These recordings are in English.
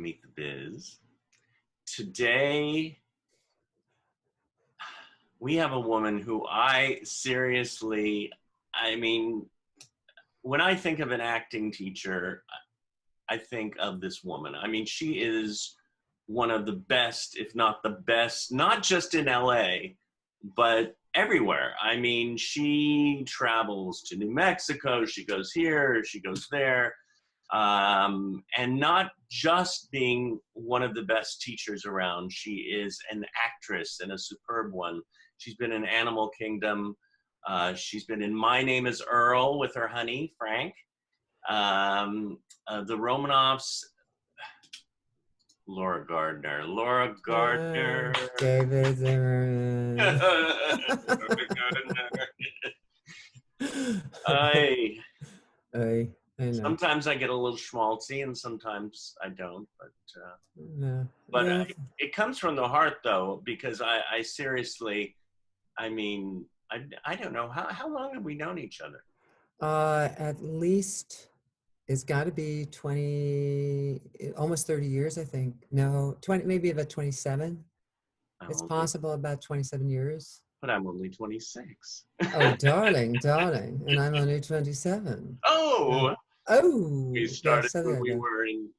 Meet the Biz. Today, we have a woman who I mean, when I think of an acting teacher, I think of this woman. I mean, she is one of the best, if not the best, not just in LA, but everywhere. I mean, she travels to New Mexico, she goes here, she goes there, and not just being one of the best teachers around, she is an actress and a superb one. She's been in Animal Kingdom. She's been in My Name is Earl with her honey, Frank. The Romanovs, Laura Gardner. David Zimmerman. I know. Sometimes I get a little schmaltzy and sometimes I don't, but it comes from the heart though, because I seriously, I mean, I don't know, how long have we known each other? At least it's got to be 20, almost 30 years, I think. No, 20, maybe about 27. It's possible about 27 years. But I'm only 26. Oh, darling. And I'm only 27. Oh! We started when we were in...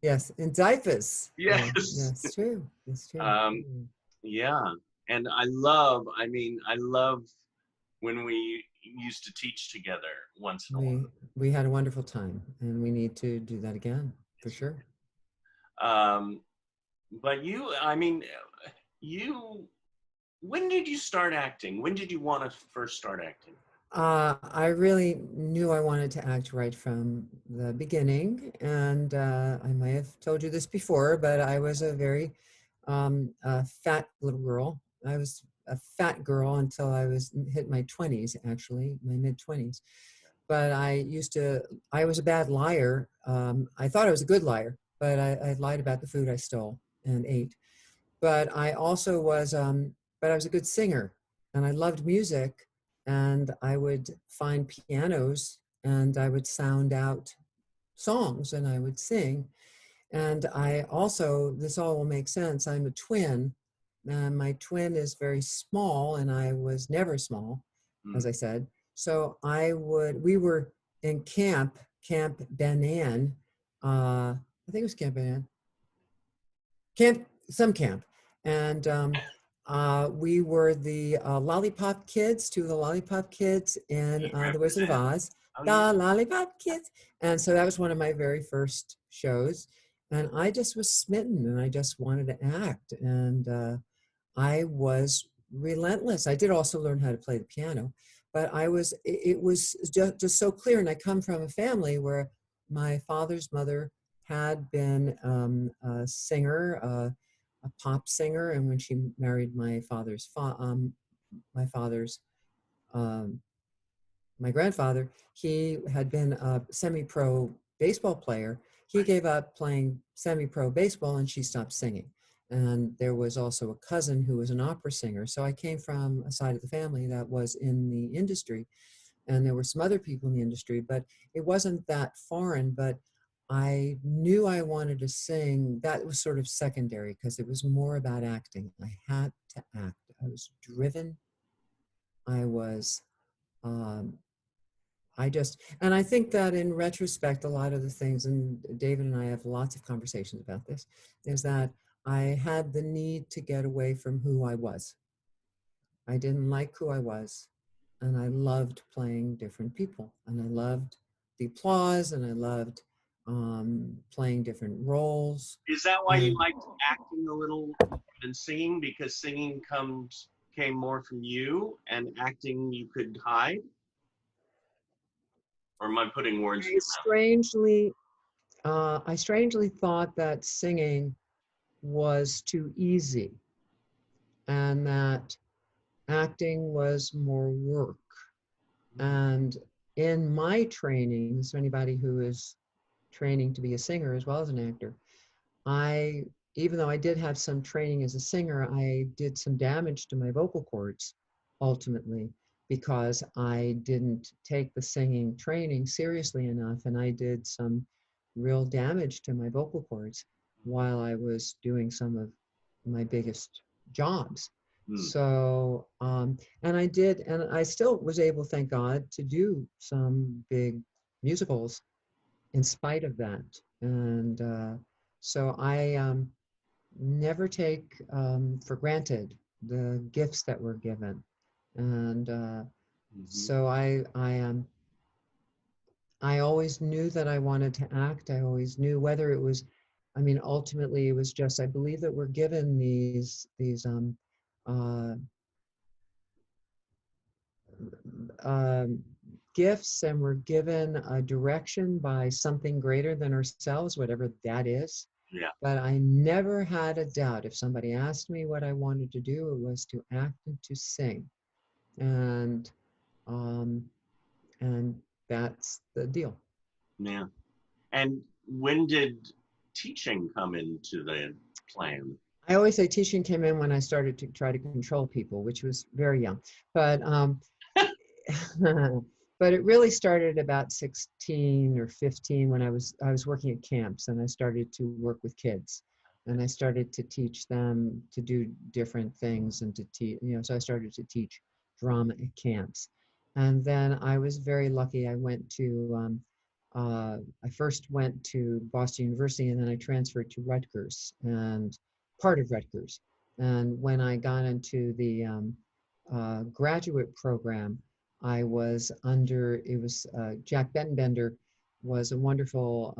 Yes, in diapers. Yes. That's true. That's true. Yeah. And I love when we used to teach together once in a while. We had a wonderful time, and we need to do that again, for sure. But when did you start acting? When did you want to first start acting? I really knew I wanted to act right from the beginning, and I might have told you this before, but I was a very fat little girl. I was a fat girl until I hit my 20s, actually, my mid-20s. But I was a bad liar. I thought I was a good liar, but I lied about the food I stole and ate. But I also was, but I was a good singer, and I loved music, and I would find pianos, and I would sound out songs, and I would sing. And I also, this all will make sense, I'm a twin, and my twin is very small, and I was never small, as I said. So we were in Camp Benan, I think it was Camp Benan, some camp. And we were the Lollipop Kids, two of the Lollipop Kids in The Wizard of Oz. The Lollipop Kids. And so that was one of my very first shows. And I just was smitten, and I just wanted to act. And I was relentless. I did also learn how to play the piano, but it was just so clear. And I come from a family where my father's mother had been a singer, a pop singer, and when she married my grandfather, he had been a semi-pro baseball player. He gave up playing semi-pro baseball, and she stopped singing. And there was also a cousin who was an opera singer. So I came from a side of the family that was in the industry, and there were some other people in the industry, but it wasn't that foreign. But I knew I wanted to sing. That was sort of secondary, because it was more about acting. I had to act. I was driven. I was, and I think that in retrospect, a lot of the things, and David and I have lots of conversations about this, is that I had the need to get away from who I was. I didn't like who I was, and I loved playing different people, and I loved the applause, and I loved playing different roles. Is that why you liked acting a little than singing? Because singing came more from you, and acting you could hide? Or am I putting words in your mouth? I strangely thought that singing was too easy, and that acting was more work. And in my training, so anybody who is training to be a singer as well as an actor, even though I did have some training as a singer, I did some damage to my vocal cords ultimately, because I didn't take the singing training seriously enough, and I did some real damage to my vocal cords while I was doing some of my biggest jobs. Mm. So, and I did, and I still was able, thank God, to do some big musicals in spite of that. And so I never take for granted the gifts that were given. And Hmm. so I always knew that I wanted to act. I always knew whether it was, I mean, ultimately it was just, I believe that we're given these uh, um, gifts, and we're given a direction by something greater than ourselves, whatever that is. Yeah. But I never had a doubt. If somebody asked me what I wanted to do, it was to act and to sing. And um, and that's the deal. Yeah. And when did teaching come into the plan? I always say teaching came in when I started to try to control people, which was very young. But but it really started about 16 or 15 when I was working at camps, and I started to work with kids, and I started to teach them to do different things and to teach, so I started to teach drama at camps. And then I was very lucky. I first went to Boston University, and then I transferred to Rutgers, and part of Rutgers. And when I got into the graduate program, I was under, it was Jack Benbender was a wonderful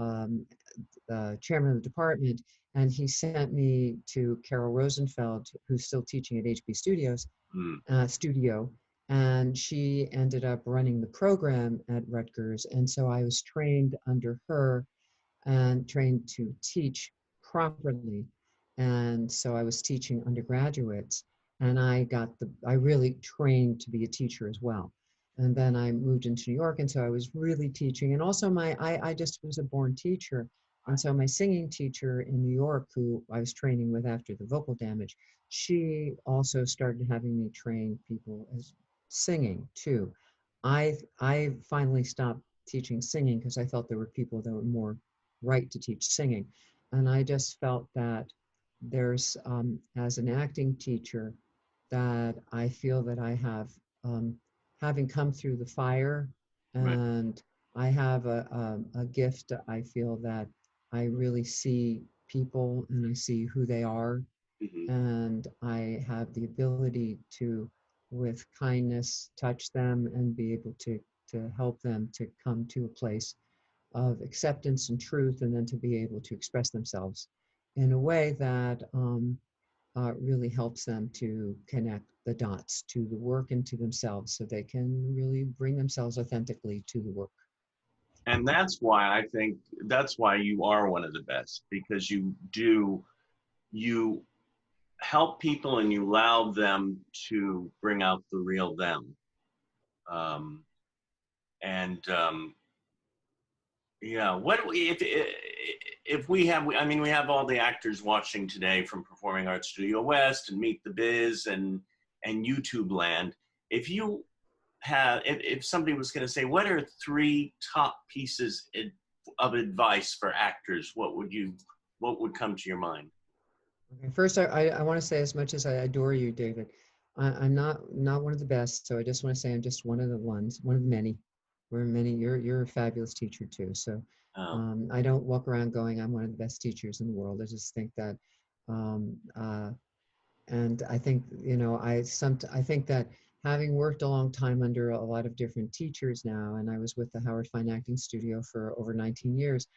chairman of the department, and he sent me to Carol Rosenfeld, who's still teaching at HB Mm. Studio, and she ended up running the program at Rutgers, and so I was trained under her and trained to teach properly. And so I was teaching undergraduates, and I really trained to be a teacher as well. And then I moved into New York, and so I was really teaching. And also I just was a born teacher. And so my singing teacher in New York, who I was training with after the vocal damage, she also started having me train people as singing too. I finally stopped teaching singing because I felt there were people that were more right to teach singing. And I just felt that there's, as an acting teacher, that I feel that I have, having come through the fire, Right. and I have a gift. I feel that I really see people and I see who they are, Hmm. and I have the ability to, with kindness, touch them and be able to help them to come to a place of acceptance and truth, and then to be able to express themselves in a way that really helps them to connect the dots to the work and to themselves so they can really bring themselves authentically to the work. And that's why you are one of the best, because you help people and you allow them to bring out the real them. Um, and Yeah, if we have, I mean, we have all the actors watching today from Performing Arts Studio West and Meet the Biz and YouTube Land. If you if somebody was going to say, what are three top pieces of advice for actors, what would come to your mind? Okay, first, I want to say, as much as I adore you, David, I'm not one of the best, so I just want to say I'm just one of the ones, one of the many. We're many. You're a fabulous teacher too. So Oh, I don't walk around going I'm one of the best teachers in the world. I just think that, um, uh, and I think I think that having worked a long time under a lot of different teachers now, and I was with the Howard Fine Acting Studio for over 19 years,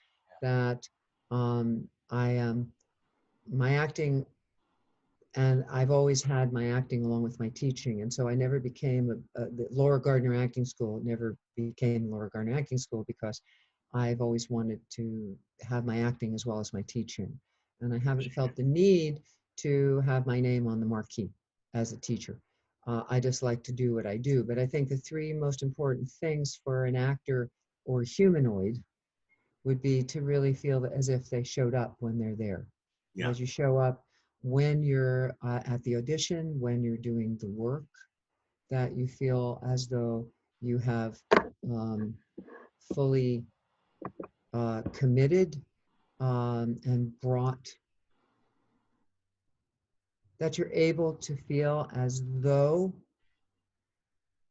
that I am my acting, and I've always had my acting along with my teaching, and so I never became the Laura Gardner Acting School. Never became Laura Gardner Acting School because I've always wanted to have my acting as well as my teaching, and I haven't felt the need to have my name on the marquee as a teacher. I just like to do what I do. But I think the three most important things for an actor or humanoid would be to really feel as if they showed up when they're there. yeah. As you show up when you're at the audition, when you're doing the work, that you feel as though you have fully committed, and brought, that you're able to feel as though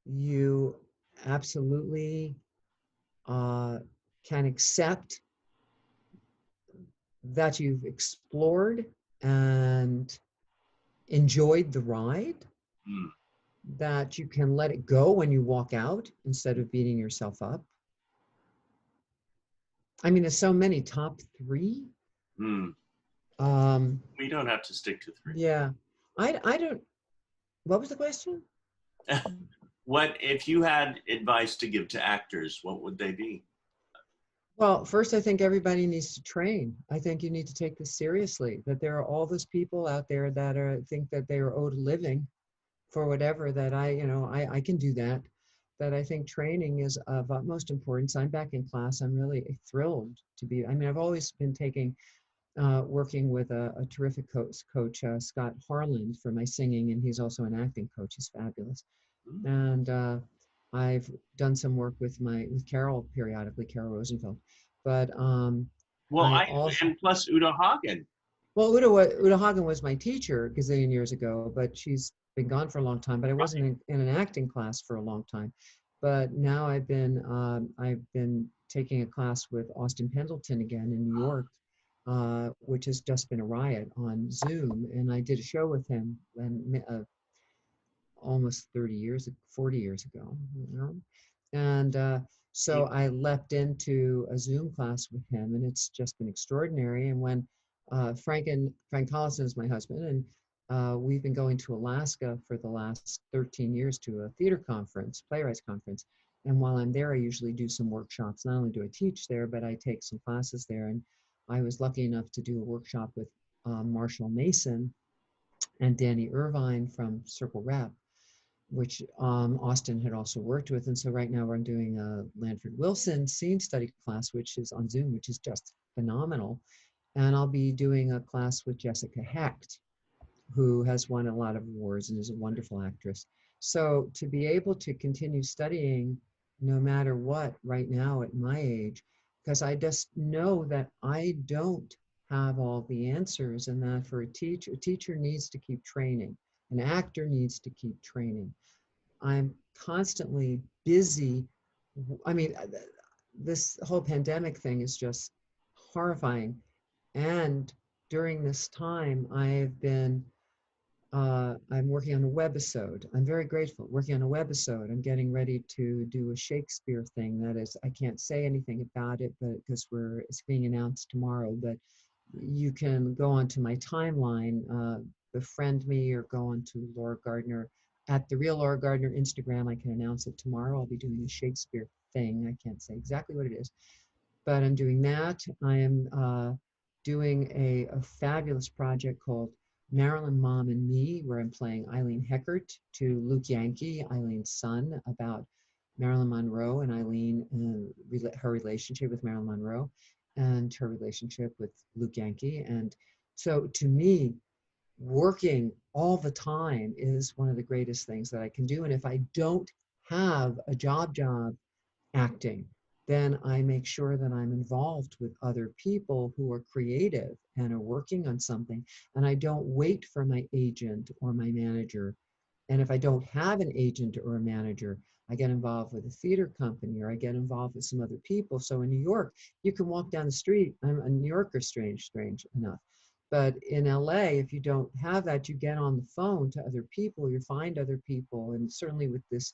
you absolutely can accept that you've explored and enjoyed the ride, Mm. that you can let it go when you walk out instead of beating yourself up. I mean, there's so many top three. Mm. Um, We don't have to stick to three. yeah, I don't. What was the question? What if you had advice to give to actors? What would they be? Well, first, I think everybody needs to train. I think you need to take this seriously. That there are all those people out there that think that they are owed a living for whatever. That I can do that. That I think training is of utmost importance. I'm back in class. I'm really thrilled to be. I mean, I've always been working with a terrific coach, Scott Harland, for my singing, and he's also an acting coach. He's fabulous. Mm. And I've done some work with Carol periodically, Carol Rosenfeld. But Well, I I also, and plus Uta Hagen. well, Uta Hagen was my teacher a gazillion years ago, but she's been gone for a long time. But I wasn't in an acting class for a long time. But now I've been taking a class with Austin Pendleton again in New York, which has just been a riot on Zoom. And I did a show with him and almost 30 years, 40 years ago, you know? And so I leapt into a Zoom class with him, and it's just been extraordinary. And when Frank Collison is my husband, and we've been going to Alaska for the last 13 years to a theater conference, playwrights conference. And while I'm there, I usually do some workshops. Not only do I teach there, but I take some classes there. And I was lucky enough to do a workshop with Marshall Mason and Danny Irvine from Circle Rep, which Austin had also worked with. And so right now we're doing a Lanford Wilson scene study class, which is on Zoom, which is just phenomenal. And I'll be doing a class with Jessica Hecht, who has won a lot of awards and is a wonderful actress. So to be able to continue studying no matter what right now at my age, because I just know that I don't have all the answers, and that for a teacher needs to keep training. An actor needs to keep training. I'm constantly busy. I mean, this whole pandemic thing is just horrifying. And during this time, I'm working on a webisode. I'm very grateful. Working on a webisode. I'm getting ready to do a Shakespeare thing. That is, I can't say anything about it, but because it's being announced tomorrow. But you can go onto my timeline, befriend me, or go onto Laura Gardner at the real Laura Gardner Instagram. I can announce it tomorrow. I'll be doing a Shakespeare thing. I can't say exactly what it is, but I'm doing that. I am doing a fabulous project called Marilyn, Mom, and Me, where I'm playing Eileen Heckert to Luke Yankee, Eileen's son, about Marilyn Monroe and Eileen, her relationship with Marilyn Monroe and her relationship with Luke Yankee. And so to me, working all the time is one of the greatest things that I can do. And if I don't have a job acting, then I make sure that I'm involved with other people who are creative and are working on something. And I don't wait for my agent or my manager. And if I don't have an agent or a manager, I get involved with a theater company, or I get involved with some other people. So in New York, you can walk down the street. I'm a New Yorker, strange enough. But in LA, if you don't have that, you get on the phone to other people, you find other people. And certainly with this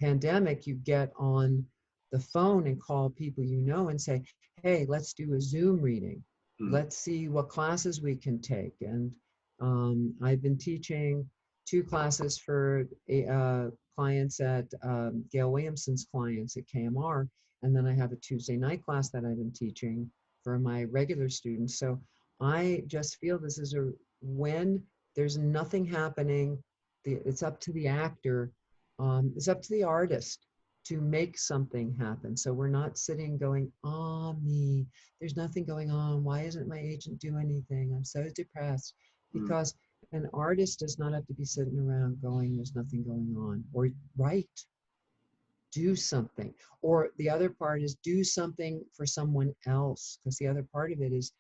pandemic, you get on the phone and call people you know and say, hey, let's do a Zoom reading. Mm. Let's see what classes we can take. And I've been teaching 2 classes for clients at Gail Williamson's clients at KMR. And then I have a Tuesday night class that I've been teaching for my regular students. So I just feel this is when there's nothing happening, it's up to the actor, it's up to the artist to make something happen. So we're not sitting going, oh, me, there's nothing going on. Why isn't my agent do anything? I'm so depressed. Mm. Because an artist does not have to be sitting around going, there's nothing going on, or right. do something. Or the other part is do something for someone else, because the other part of it is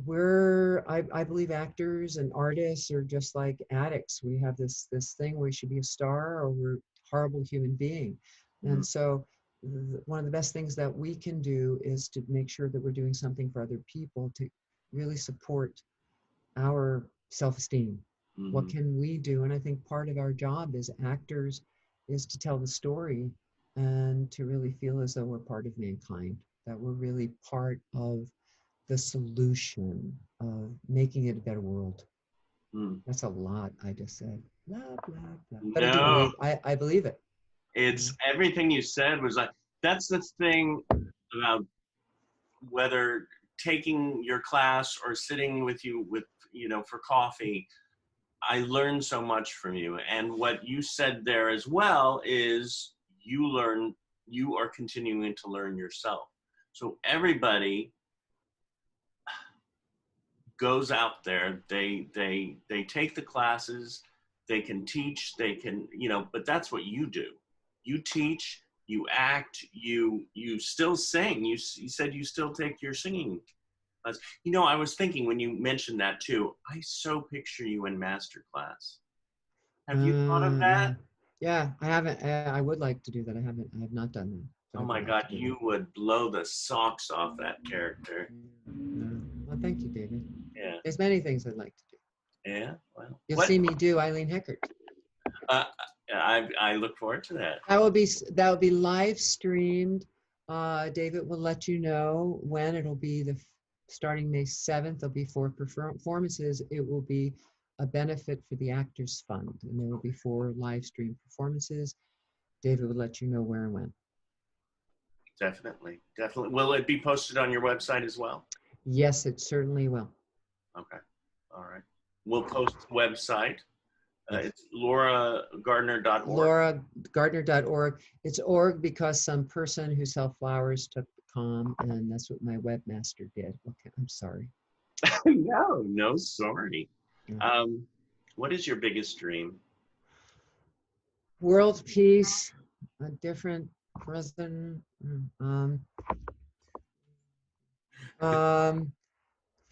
I believe actors and artists are just like addicts. We have this thing where we should be a star or we're a horrible human being. And so one of the best things that we can do is to make sure that we're doing something for other people to really support our self-esteem. What can we do? And I think part of our job as actors is to tell the story and to really feel as though we're part of mankind, that we're really part of the solution of making it a better world. That's a lot I just said. Blah, blah, blah. But No, I believe it. it's everything you said was like, that's the thing about whether taking your class or sitting with you with, for coffee. I learned so much from you. And what you said there as well is you are continuing to learn yourself. So everybody goes out there, they take the classes, they can teach, they can, but that's what you do. You teach, you act, you still sing. You said you still take your singing class. I was thinking when you mentioned that too, I so picture you in master class. Have you thought of Yeah. that? Yeah, I haven't. I would like to do that. I have not done that. But Oh I my would like God, to do you would blow the socks off that character. that. Yeah. Well, thank you, David. Yeah. There's many things I'd like to do. Yeah. Well, You'll what? see me do Eileen Heckert. Uh, I look forward to that. That will be live streamed. David will let you know when it'll be. Starting May 7th. There'll be 4 performances. It will be a benefit for the Actors Fund, and there will be 4 live stream performances. David will let you know where and when. Definitely. Will it be posted on your website as well? Yes, it certainly will. Okay. All right. We'll post the website. Yes. It's lauragardner.org. lauragardner.org. It's org because some person who sells flowers took the com, and that's what my webmaster did. Okay, I'm sorry. No, sorry. Yeah. What is your biggest dream? World peace, a different president. Um, um,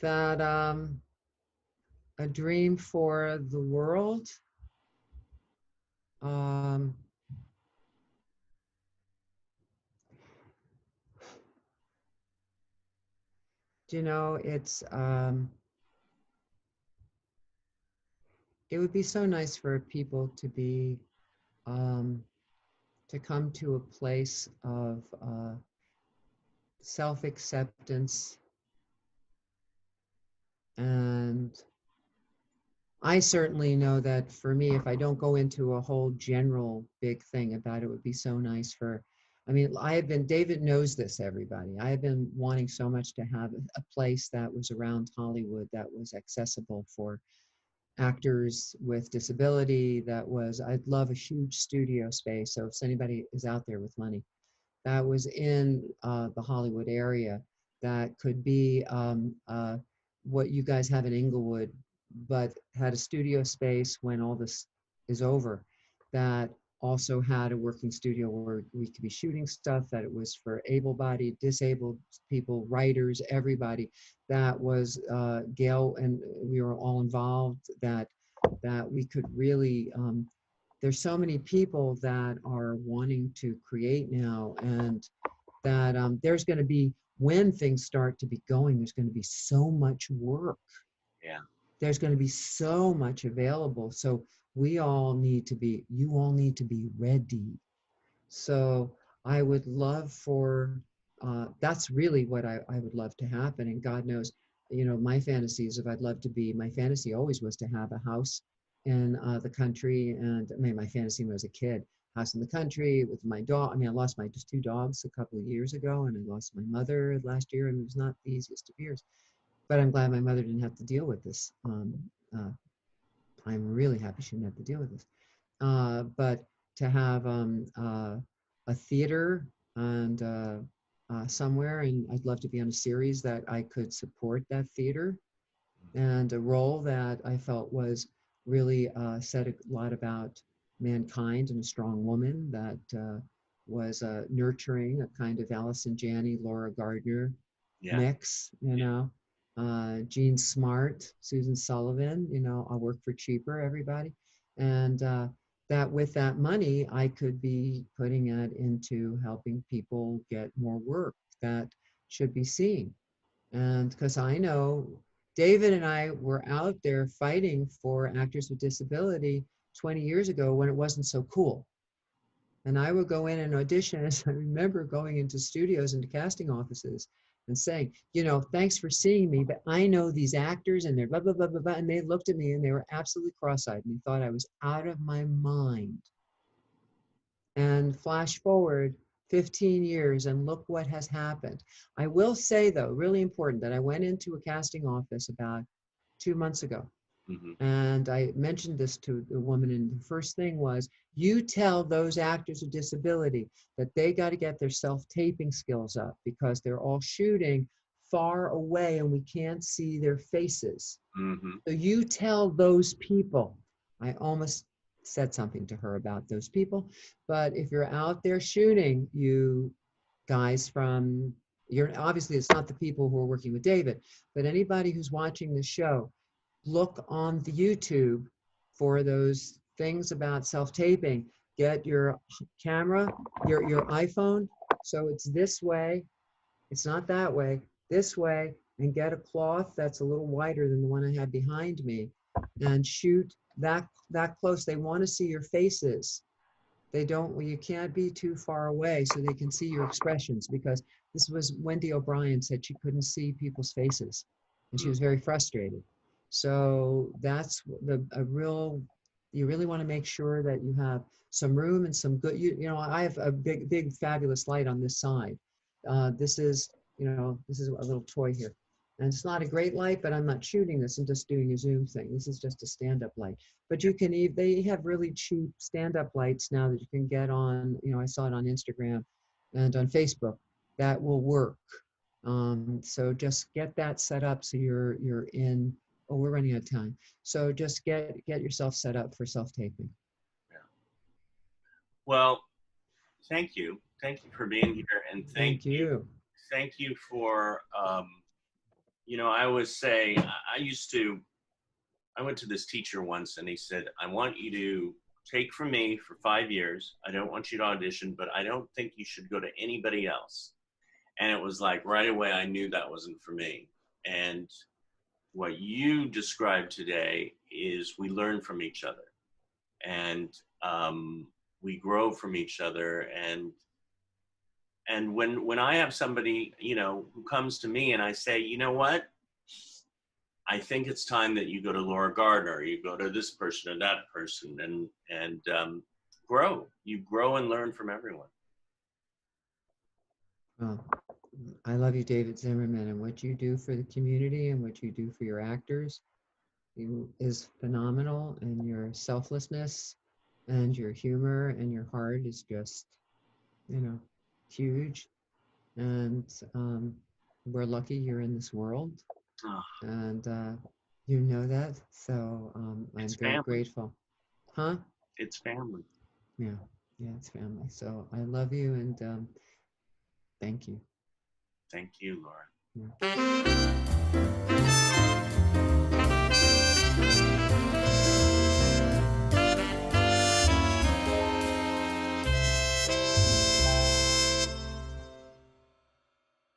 that a dream for the world. Um, it's it would be so nice for people to be to come to a place of self-acceptance, and I certainly know that for me, if I don't go into a whole general big thing about it, it would be so nice for, I mean, David knows this, everybody. I have been wanting so much to have a place that was around Hollywood that was accessible for actors with disability, I'd love a huge studio space. So if anybody is out there with money, that was in the Hollywood area, that could be what you guys have in Inglewood, but had a studio space when all this is over, that also had a working studio where we could be shooting stuff, that it was for able-bodied, disabled people, writers, everybody. That was Gail, and we were all involved, that we could really there's so many people that are wanting to create now, and that there's going to be, when things start to be going, there's going to be so much work. Yeah. There's going to be so much available. So you all need to be ready. So I would love for, that's really what I would love to happen. And God knows, my fantasies of my fantasy always was to have a house in the country. And I mean, my fantasy when I was a kid, house in the country with my dog. I mean, I lost my just 2 dogs a couple of years ago, and I lost my mother last year, and it was not the easiest of years. But I'm glad my mother didn't have to deal with this. I'm really happy she didn't have to deal with this. But to have a theater and somewhere, and I'd love to be on a series that I could support that theater, and a role that I felt was really said a lot about mankind and a strong woman, that was nurturing, a kind of Allison Janney, Laura Gardner Yeah. mix, you know. Jean Smart, Susan Sullivan, you know, I'll work for cheaper, everybody. And that with that money, I could be putting it into helping people get more work that should be seen. And because I know David and I were out there fighting for actors with disability 20 years ago when it wasn't so cool. And I would go in and audition. As I remember going into studios and casting offices and saying, you know, thanks for seeing me, but I know these actors and they're blah, blah, blah, blah, blah. And they looked at me and they were absolutely cross-eyed and they thought I was out of my mind. And flash forward 15 years and look what has happened. I will say, though, really important, that I went into a casting office about 2 months ago. Mm-hmm. And I mentioned this to the woman, and the first thing was, you tell those actors with disability that they got to get their self-taping skills up because they're all shooting far away and we can't see their faces. Mm-hmm. So you tell those people. I almost said something to her about those people, but if you're out there shooting, you guys from, you're obviously, it's not the people who are working with David, but anybody who's watching the show, look on the YouTube for those things about self-taping. Get your camera, your iPhone, so it's this way, it's not that way, this way, and get a cloth that's a little wider than the one I had behind me, and shoot that close. They want to see your faces. They don't, well, you can't be too far away so they can see your expressions, because this was Wendy O'Brien said she couldn't see people's faces and she was very frustrated. So that's a real, you really want to make sure that you have some room and some good, you know, I have a big, fabulous light on this side. This is, you know, this is a little toy here. And it's not a great light, but I'm not shooting this. I'm just doing a Zoom thing. This is just a stand-up light. But you can, they have really cheap stand-up lights now that you can get on, you know, I saw it on Instagram and on Facebook, that will work. So just get that set up so you're in, oh, we're running out of time. So just get yourself set up for self-taping. Yeah. Well, thank you. Thank you for being here, and thank you. Thank you for, you know, I always say, I went to this teacher once and he said, I want you to take from me for 5 years. I don't want you to audition, but I don't think you should go to anybody else. And it was like right away, I knew that wasn't for me. And what you described today is we learn from each other and we grow from each other. And when I have somebody, you know, who comes to me and I say, you know what, I think it's time that you go to Laura Gardner, you go to this person or that person, and grow. You grow and learn from everyone. Well, I love you, David Zimmerman, and what you do for the community and what you do for your actors is phenomenal, and your selflessness and your humor and your heart is just, you know, huge. And we're lucky you're in this world. Oh. And you know that. So I'm very grateful. Huh? It's family. Yeah. Yeah, it's family. So I love you and thank you. Thank you, Laura. Yeah.